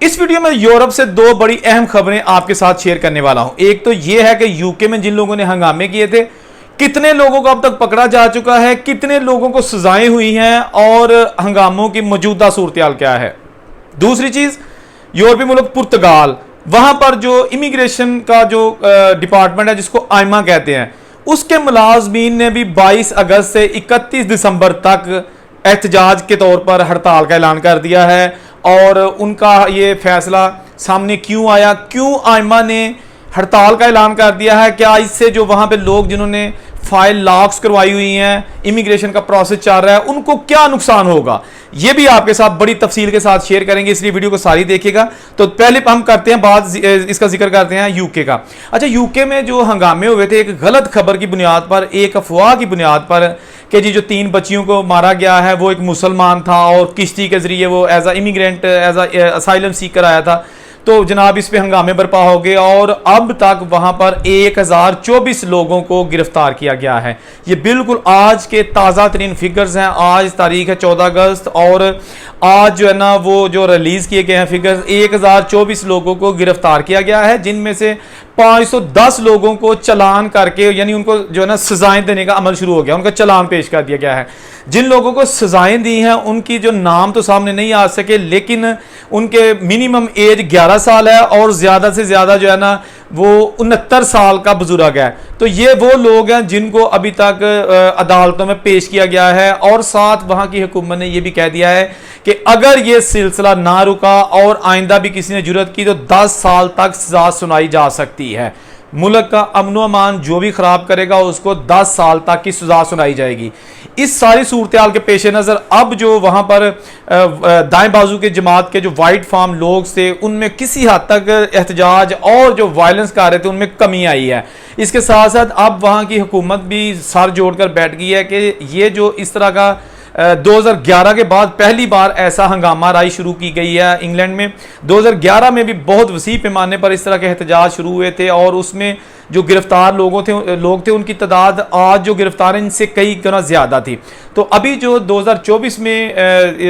इस वीडियो में यूरोप से दो बड़ी अहम खबरें आपके साथ शेयर करने वाला हूं। एक तो यह है कि यूके में जिन लोगों ने हंगामे किए थे, कितने लोगों को अब तक पकड़ा जा चुका है, कितने लोगों को सजाएं हुई हैं और हंगामों की मौजूदा सूरत-ए-हाल क्या है। दूसरी चीज, यूरोपीय मुल्क पुर्तगाल, वहां पर जो इमिग्रेशन का जो डिपार्टमेंट है जिसको आइमा कहते हैं, उसके मुलाजमीन ने भी 22 अगस्त से 31 दिसंबर तक एहतजाज के तौर पर हड़ताल का ऐलान कर दिया है। और उनका ये फैसला सामने क्यों आया, क्यों आइमा ने हड़ताल का ऐलान कर दिया है, क्या इससे जो वहां पे लोग जिन्होंने फाइल लॉक्स करवाई हुई हैं, इमिग्रेशन का प्रोसेस चल रहा है, उनको क्या नुकसान होगा, ये भी आपके साथ बड़ी तफसील के साथ शेयर करेंगे, इसलिए वीडियो को सारी देखिएगा। तो पहले हम करते हैं बात, इसका जिक्र करते हैं यूके का। अच्छा, यूके में जो हंगामे हुए थे एक गलत खबर की बुनियाद पर, एक अफवाह की बुनियाद पर कि जी जो 3 बच्चियों को मारा गया है वो एक मुसलमान था और किश्ती के जरिए वो as a immigrant, as a asylum seeker आया था। तो जनाब इस पे हंगामे बर्पा हो गए और अब तक वहां पर 1024 लोगों को गिरफ्तार किया गया है। ये बिल्कुल आज के ताज़ा तरीन फिगर्स हैं। आज तारीख है 14 अगस्त और आज जो है ना वो जो रिलीज किए गए हैं फिगर्स, 1024 लोगों को गिरफ्तार किया गया है, जिनमें से 510 लोगों को चालान करके, यानी उनको जो है ना सजाएं देने का अमल शुरू हो गया, उनका चालान पेश कर दिया गया है। जिन लोगों को सजाएं दी हैं उनकी जो नाम तो सामने नहीं आ सके, लेकिन उनके मिनिमम एज 11 साल है और ज्यादा से ज्यादा जो है ना वो 69 साल का बुजुर्ग है। तो ये वो लोग हैं जिनको अभी तक अदालतों में पेश किया गया है। और साथ वहां की हुकूमत ने यह भी कह दिया है कि अगर ये सिलसिला ना रुका और आइंदा भी किसी ने जुर्रत की तो 10 साल तक सजा सुनाई जा सकती है। मुल्क का अमन अमान जो भी खराब करेगा उसको 10 साल तक की सजा सुनाई जाएगी। इस सारी सूरत-ए-हाल के पेश नज़र अब जो वहां पर दाएं बाजू के जमात के जो वाइट फार्म लोग थे उनमें किसी हद तक एहतजाज और जो वायलेंस कर रहे थे उनमें कमी आई है। इसके साथ साथ अब वहां की हुकूमत भी सर जोड़कर बैठ गई है कि ये जो इस तरह का 2011 के बाद पहली बार ऐसा हंगामा राई शुरू की गई है इंग्लैंड में। 2011 में भी बहुत वसी पैमाने पर इस तरह के एहतजाज शुरू हुए थे और उसमें जो गिरफ्तार लोग थे उनकी तादाद आज जो गिरफ्तार हैं इनसे कई गुना ज़्यादा थी। तो अभी जो 2024 में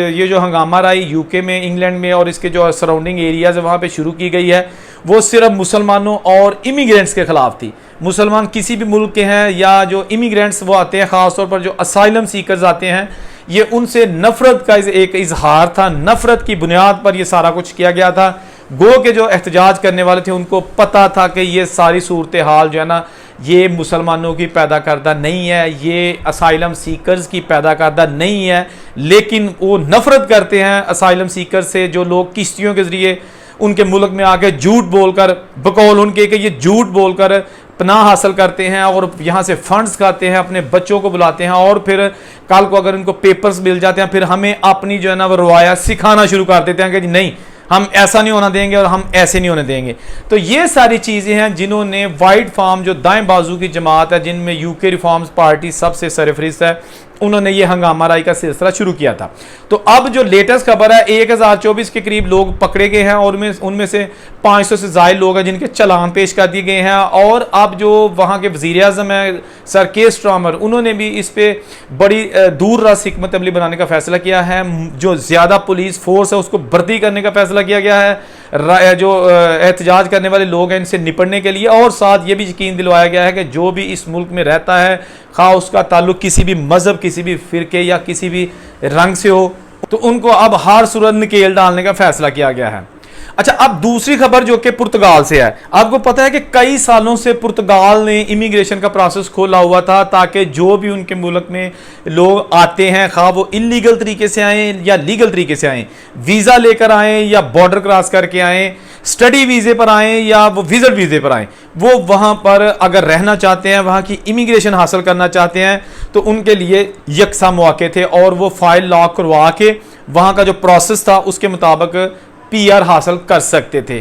ये जो हंगामा राई यूके में, इंग्लैंड में और इसके जो सराउंडिंग एरियाज वहाँ पे शुरू की गई है, वो सिर्फ मुसलमानों और इमिग्रेंट्स के खिलाफ थी। मुसलमान किसी भी मुल्क के हैं या जो इमिग्रेंट्स वो आते हैं, ख़ासतौर पर जो असाइलम सीकर्स आते हैं, ये उनसे नफरत का एक इजहार था। नफरत की बुनियाद पर यह सारा कुछ किया गया था। गो के जो एहतजाज करने वाले थे उनको पता था कि ये सारी सूरत हाल जो है ना ये मुसलमानों की पैदा करदा नहीं है, ये असाइलम सीकर्स की पैदा करदा नहीं है, लेकिन वो नफरत करते हैं असाइलम सीकर्स से जो लोग किश्तियों के जरिए उनके मुल्क में आके झूठ बोलकर, बकौल उनके कि ये झूठ बोलकर पनाह हासिल करते हैं और यहाँ से फंड्स खाते हैं, अपने बच्चों को बुलाते हैं और फिर कल को अगर इनको पेपर्स मिल जाते हैं फिर हमें अपनी जो है ना वो रवाया सिखाना शुरू कर देते हैं कि जी नहीं, हम ऐसा नहीं होना देंगे और हम ऐसे नहीं होने देंगे। तो ये सारी चीज़ें हैं जिन्होंने वाइट फार्म जो दाएं बाजू की जमात है, जिनमें यूके रिफॉर्म्स पार्टी सबसे सरफरिस्त है, उन्होंने ये हंगामा राई का सिलसिला शुरू किया था। तो अब जो लेटेस्ट खबर है 1024 के करीब लोग पकड़े गए हैं और उनमें से 500 से ज़ायद लोग हैं जिनके चालान पेश कर दिए गए हैं। और अब जो वहाँ के वज़ीर आज़म है सर के स्टार्मर, उन्होंने भी इस पर बड़ी दूर रस हिकमत अमली बनाने का फैसला किया है। जो ज़्यादा पुलिस फोर्स है उसको भर्ती करने का फैसला किया गया है जो एहतजाज करने वाले लोग हैं इनसे निपटने के लिए। और साथ ये भी यकीन दिलवाया गया है कि जो भी इस मुल्क में रहता है, खा उसका ताल्लुक किसी भी मजहब, किसी भी फिरके या किसी भी रंग से हो, तो उनको अब हर सूरत नकेल डालने का फैसला किया गया है। अच्छा, अब दूसरी खबर जो कि पुर्तगाल से है। आपको पता है कि कई सालों से पुर्तगाल ने इमिग्रेशन का प्रोसेस खोला हुआ था ताकि जो भी उनके मुल्क में लोग आते हैं, खा वो इलीगल तरीके से आए या लीगल तरीके से आए, वीज़ा लेकर आए या बॉर्डर क्रॉस करके आए, स्टडी वीज़े पर आए या वो विजिट वीज़े पर आए, वो वहाँ पर अगर रहना चाहते हैं, वहाँ की इमिग्रेशन हासिल करना चाहते हैं, तो उनके लिए यकसा मौके थे और वो फाइल लॉक करवा के वहाँ का जो प्रोसेस था उसके मुताबिक पीआर हासिल कर सकते थे।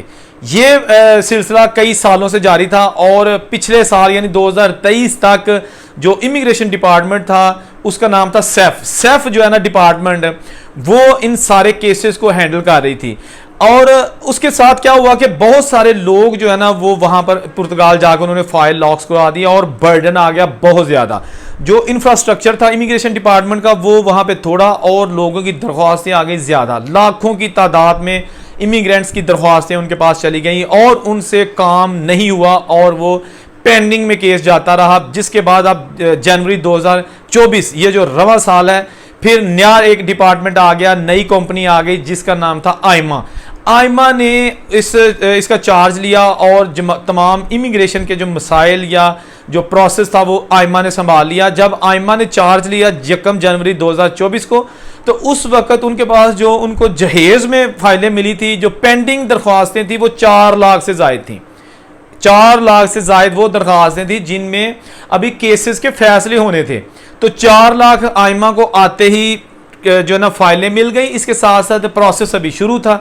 ये सिलसिला कई सालों से जारी था और पिछले साल यानी 2023 तक जो इमिग्रेशन डिपार्टमेंट था उसका नाम था सेफ जो है ना डिपार्टमेंट, वो इन सारे केसेस को हैंडल कर रही थी। और उसके साथ क्या हुआ कि बहुत सारे लोग जो है ना वो वहां पर पुर्तगाल जाकर उन्होंने फाइल लॉक्स करवा दिया और बर्डन आ गया बहुत ज्यादा। जो इंफ्रास्ट्रक्चर था इमिग्रेशन डिपार्टमेंट का वो वहां पे थोड़ा और लोगों की दरख्वास्तें आ गई ज्यादा, लाखों की तादाद में इमिग्रेंट्स की दरख्वास्तें उनके पास चली गई और उनसे काम नहीं हुआ और वो पेंडिंग में केस जाता रहा, जिसके बाद अब जनवरी 2024 ये जो रवा साल है, फिर नया एक डिपार्टमेंट आ गया, नई कंपनी आ गई जिसका नाम था आइमा। आइमा ने इसका चार्ज लिया और तमाम इमिग्रेशन के जो मसाइल या जो प्रोसेस था वो आइमा ने संभाल लिया। जब आइमा ने चार्ज लिया 1 जनवरी 2024 को, तो उस वक्त उनके पास जो उनको जहेज में फाइलें मिली थी, जो पेंडिंग दरख्वास्तें थी, वो 4 लाख से जायद थी। 4 लाख से जायद वो दरख्वास्तें थी जिनमें अभी केसेस के फैसले होने थे। तो 4 लाख आइमा को आते ही जो ना फाइलें मिल गई। इसके साथ साथ प्रोसेस अभी शुरू था,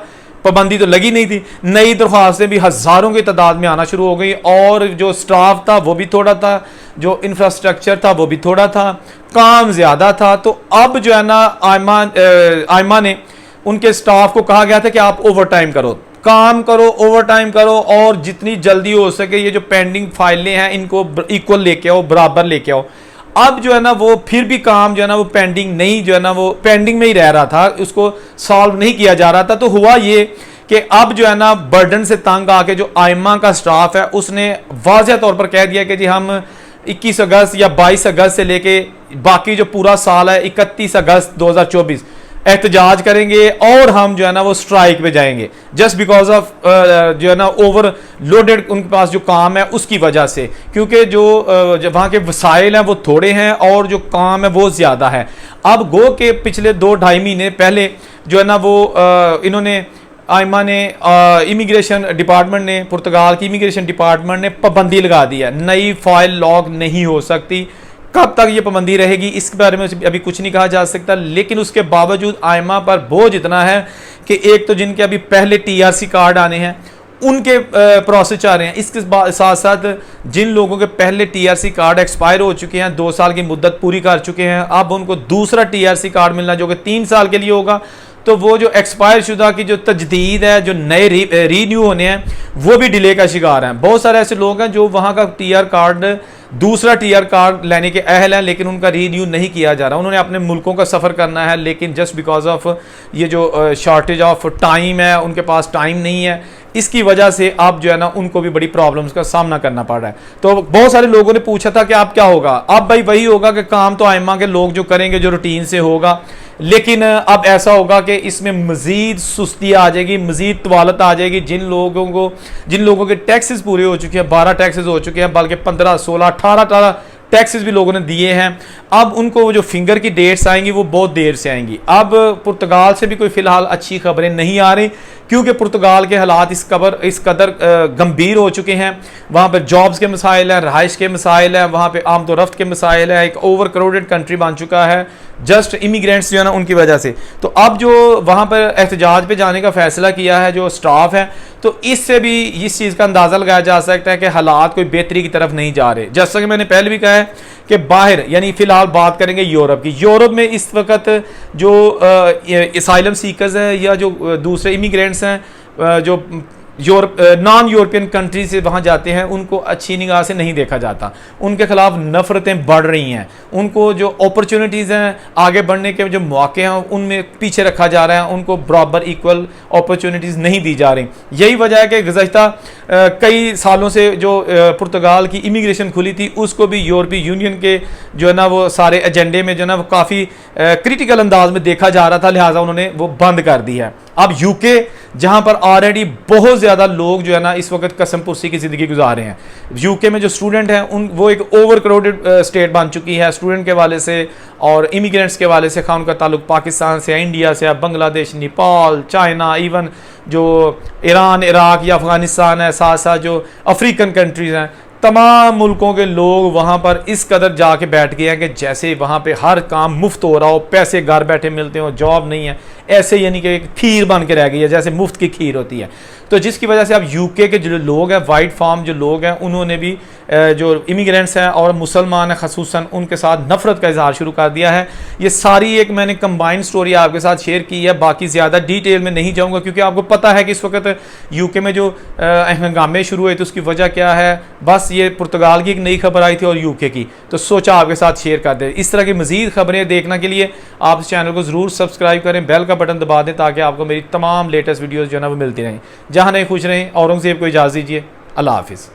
पाबंदी तो लगी नहीं थी, नई दरख्वास्तें भी हज़ारों की तादाद में आना शुरू हो गई और जो स्टाफ था वो भी थोड़ा था, जो इंफ्रास्ट्रक्चर था वो भी थोड़ा था, काम ज़्यादा था। तो अब जो है ना आइमा ने उनके स्टाफ को कहा गया था कि आप ओवर टाइम करो, काम करो, ओवर टाइम करो और जितनी जल्दी हो सके ये जो पेंडिंग फाइलें हैं इनको इक्वल लेके आओ, बराबर लेके आओ। अब जो है ना वो फिर भी काम जो है ना वो पेंडिंग नहीं, जो है ना वो पेंडिंग में ही रह रहा था, उसको सॉल्व नहीं किया जा रहा था। तो हुआ ये कि अब जो है ना बर्डन से तंग आके जो आइमा का स्टाफ है उसने वाज़ेह तौर पर कह दिया कि जी हम 21 अगस्त या 22 अगस्त से लेके बाकी जो पूरा साल है 31 अगस्त 2024 एहतजाज करेंगे और हम जो है ना वो स्ट्राइक पे जाएंगे, जस्ट बिकॉज ऑफ जो है ना ओवर लोडेड उनके पास जो काम है उसकी वजह से, क्योंकि जो वहाँ के वसाइल हैं वो थोड़े हैं और जो काम है वो ज़्यादा है। अब गो के पिछले 2-2.5 महीने पहले जो है ना वो इन्होंने आइमा ने इमिग्रेशन डिपार्टमेंट ने, पुर्तगाल की इमिग्रेशन डिपार्टमेंट ने पाबंदी लगा दी है, नई फाइल लॉक नहीं हो सकती। कब तक ये पाबंदी रहेगी इसके बारे में अभी कुछ नहीं कहा जा सकता, लेकिन उसके बावजूद आइमा पर बोझ इतना है कि एक तो जिनके अभी पहले टीआरसी कार्ड आने हैं उनके प्रोसेस आ रहे हैं, इसके साथ साथ जिन लोगों के पहले टीआरसी कार्ड एक्सपायर हो चुके हैं, 2 साल की मुद्दत पूरी कर चुके हैं, अब उनको दूसरा टीआरसी कार्ड मिलना जो कि 3 साल के लिए होगा। तो वो जो एक्सपायर शुदा की जो तजदीद है, जो नए रीन्यू होने हैं, वो भी डिले का शिकार हैं। बहुत सारे ऐसे लोग हैं जो वहाँ का टीआर कार्ड, दूसरा टीआर कार्ड लेने के अहल हैं, लेकिन उनका रीन्यू नहीं किया जा रहा। उन्होंने अपने मुल्कों का सफ़र करना है, लेकिन जस्ट बिकॉज ऑफ ये जो शॉर्टेज ऑफ टाइम है, उनके पास टाइम नहीं है, इसकी वजह से अब जो है ना उनको भी बड़ी प्रॉब्लम्स का सामना करना पड़ रहा है। तो बहुत सारे लोगों ने पूछा था कि अब क्या होगा। अब भाई वही होगा कि काम तो आइमा के लोग जो करेंगे, जो रूटीन से होगा, लेकिन अब ऐसा होगा कि इसमें मजीद सुस्ती आ जाएगी, मजीद तवालत आ जाएगी। जिन लोगों के टैक्सेस पूरे हो चुके हैं, 12 टैक्सेस हो चुके हैं, बल्कि 15, 16, 18 टैक्सेस भी लोगों ने दिए हैं, अब उनको वो जो फिंगर की डेट्स आएंगी वो बहुत देर से आएंगी। अब पुर्तगाल से भी कोई फिलहाल अच्छी खबरें नहीं आ रही, क्योंकि पुर्तगाल के हालात इस कदर गंभीर हो चुके हैं। वहाँ पर जॉब्स के मसाइल हैं, रहाइश के मसाइल हैं, वहाँ पर आमदोरफ्त के मसाइल हैं, एक ओवर क्राउडेड कंट्री बन चुका है जस्ट इमिग्रेंट्स जो है ना उनकी वजह से। तो अब जो वहाँ पर एहतजाज पे जाने का फैसला किया है जो स्टाफ है, तो इससे भी इस चीज़ का अंदाज़ा लगाया जा सकता है कि हालात कोई बेहतरी की तरफ नहीं जा रहे। जैसा कि मैंने पहले भी कहा है कि बाहर, यानी फिलहाल बात करेंगे यूरोप की, यूरोप में इस वक्त जो असाइलम सीकर्स हैं या जो दूसरे इमिग्रेंट्स हैं जो नॉन यूरोपियन कंट्री से वहाँ जाते हैं, उनको अच्छी निगाह से नहीं देखा जाता, उनके खिलाफ नफरतें बढ़ रही हैं, उनको जो अपॉर्चुनिटीज़ हैं, आगे बढ़ने के जो मौके हैं उनमें पीछे रखा जा रहा है, उनको बराबर इक्वल अपॉर्चुनिटीज़ नहीं दी जा रही। यही वजह है कि गुज़श्ता कई सालों से जो पुर्तगाल की इमिग्रेशन खुली थी उसको भी यूरोपीय यूनियन के जो है ना वो सारे एजेंडे में जो है ना वो काफ़ी क्रिटिकल अंदाज में देखा जा रहा था, लिहाजा उन्होंने वो बंद कर दी है। अब यूके जहां पर ऑलरेडी बहुत ज़्यादा लोग जो है ना इस वक्त कसमपुर्सी की ज़िंदगी गुजार रहे हैं, यूके में जो स्टूडेंट हैं वो एक ओवर क्राउडेड स्टेट बन चुकी है स्टूडेंट के वाले से और इमिग्रेंट्स के वाले से। खान का ताल्लुक पाकिस्तान से, इंडिया से, बांग्लादेश, नेपाल, चाइना, इवन जो ईरान, इराक या अफगानिस्तान है, साथ साथ जो अफ्रीकन कंट्रीज़ हैं, तमाम मुल्कों के लोग वहाँ पर इस कदर जाके बैठ गए हैं कि जैसे वहाँ पे हर काम मुफ्त हो रहा हो, पैसे घर बैठे मिलते हो, जॉब नहीं है, ऐसे यानी कि एक खीर बन के रह गई है, जैसे मुफ्त की खीर होती है। तो जिसकी वजह से अब यूके के जो लोग हैं, वाइट फार्म जो लोग हैं, उन्होंने भी जो इमिग्रेंट्स हैं और मुसलमान हैं ख़ुसूसन, उनके साथ नफ़रत का इजहार शुरू कर दिया है। ये सारी एक मैंने कंबाइंड स्टोरी आपके साथ शेयर की है, बाकी ज़्यादा डिटेल में नहीं जाऊँगा क्योंकि आपको पता है कि इस वक्त यूके में जो हंगामे शुरू हुए थे उसकी वजह क्या है। बस पास ये पुर्तगाल की एक नई खबर आई थी और यूके की, तो सोचा आपके साथ शेयर कर दें। इस तरह की मजीद खबरें देखने के लिए आप इस चैनल को ज़रूर सब्सक्राइब करें, बेल का बटन दबा दें ताकि आपको मेरी तमाम लेटेस्ट वीडियोज़ जो है ना वो मिलती रहें। जहाँ नहीं खुश रहें, औरंगज़ेब को इजाज़त दीजिए। अल्लाह हाफिज़।